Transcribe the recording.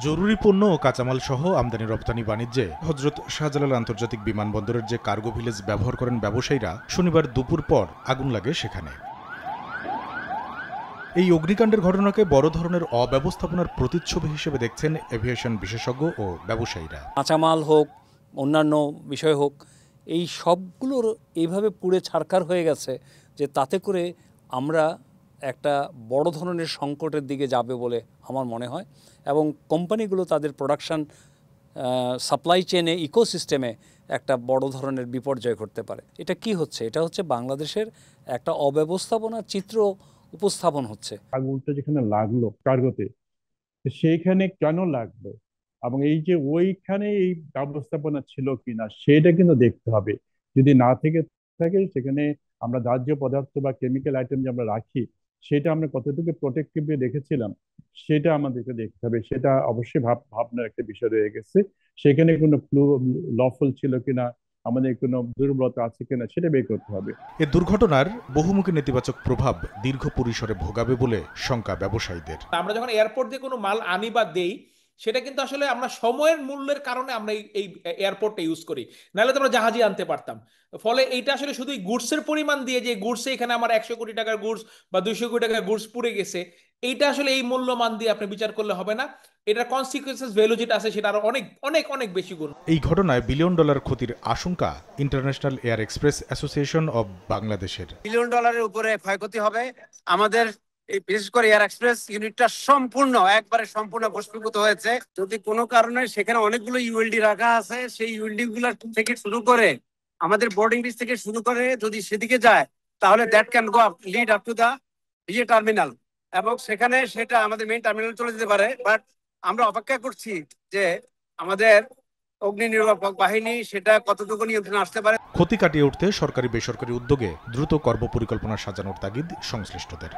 জরুরি পণ্য ও কাঁচামাল সহ আমদানি রপ্তানি বাণিজ্যে হযরত শাহজালাল আন্তর্জাতিক বিমানবন্দরের যে কার্গো ভিলেজ ব্যবহার করেন ব্যবসায়ীরা, শনিবার দুপুর পর আগুন লাগে সেখানে। এই অগ্নিকাণ্ডের ঘটনাকে বড় ধরনের অব্যবস্থাপনার প্রতিচ্ছবি হিসেবে দেখছেন এভিয়েশন বিশেষজ্ঞ ও ব্যবসায়ীরা। কাঁচামাল হোক, অন্যান্য বিষয় হোক, এই সবগুলোর এইভাবে পুড়ে ছারখার হয়ে গেছে যে তাতে করে আমরা একটা বড় ধরনের সংকটের দিকে যাবে বলে আমার মনে হয়, এবং কোম্পানিগুলো তাদের প্রোডাকশন সাপ্লাই চেনে ইকোসিস্টেমে একটা বড় ধরনের বিপর্যয় ঘটতে পারে। এটা কি হচ্ছে? এটা হচ্ছে বাংলাদেশের একটা অব্যবস্থাপনার চিত্র উপস্থাপন হচ্ছে। আগুনটা যেখানে লাগলো কার্গোতে, সেইখানে কেন লাগলো এবং এই যে ওইখানে এই ব্যবস্থাপনা ছিল কিনা সেটা কিন্তু দেখতে হবে। যদি না থেকে থাকে সেখানে আমরা দাহ্য পদার্থ বা কেমিক্যাল আইটেম যে আমরা রাখি সেটা আমরা কতটুকু প্রোটেক্টিভলি রেখেছিলাম সেটা আমাদেরকে দেখতে হবে। সেটা অবশ্যই ভাবনার একটা বিষয় রয়ে গেছে। সেখানে কোনো লফল ছিল কিনা, আমাদের কোনো দুর্বলতা আছে কিনা সেটা বের করতে হবে। এ দুর্ঘটনার বহুমুখী নেতিবাচক প্রভাব দীর্ঘ পরিসরে ভোগাবে বলে শঙ্কা ব্যবসায়ীদের। আমরা যখন এয়ারপোর্ট দিয়ে কোনো মাল আনি বা দেই, সেটা কিন্তু আসলে আমরা সময়ের মূল্যের কারণে আমরা এই এয়ারপোর্টটা ইউজ করি, নাহলে তো আমরা জাহাজে আনতে পারতাম। ফলে এইটা আসলে শুধুই গুডসের পরিমাণ দিয়ে, যে গুডসে এখানে আমার 100 কোটি টাকার গুডস বা 200 কোটি টাকার গুডস পুড়ে গেছে, এইটা আসলে এই মূল্যমান দিয়ে আপনি বিচার করলে হবে না। এটার কনসিকুয়েন্সেস ভ্যালু যেটা আছে সেটা আরো অনেক অনেক অনেক বেশি গুণ। এই ঘটনায় $1 বিলিয়ন ক্ষতির আশঙ্কা international air express association of বাংলাদেশের। $1 বিলিয়ন উপরে ক্ষয়ক্ষতি হবে। আমাদের এই বিশেষ করে এয়ার এক্সপ্রেস ইউনিটটা একবারে সম্পূর্ণ ভস্মীভূত হয়েছে। যদি কোনো কারণে সেখানে অনেকগুলো ইউএলডি রাখা আছে, সেই ইউএলডি গুলা থেকে শুরু করে আমাদের বোর্ডিং লিস্ট থেকে শুরু করে যদি সেদিকে যায়, তাহলে that can go lead up to the terminal, এবং সেখানে সেটা আমাদের মেইন টার্মিনাল চলে যেতে পারে। বাট আমরা অপেক্ষা করছি যে আমাদের অগ্নি নির্বাপক বাহিনী সেটা কতটুকু নিয়ন্ত্রণে আসতে পারে। ক্ষতি কাটিয়ে উঠতে সরকারি বেসরকারি উদ্যোগে দ্রুত কর্মপরিকল্পনা সাজানোর তাগিদ সংশ্লিষ্টদের।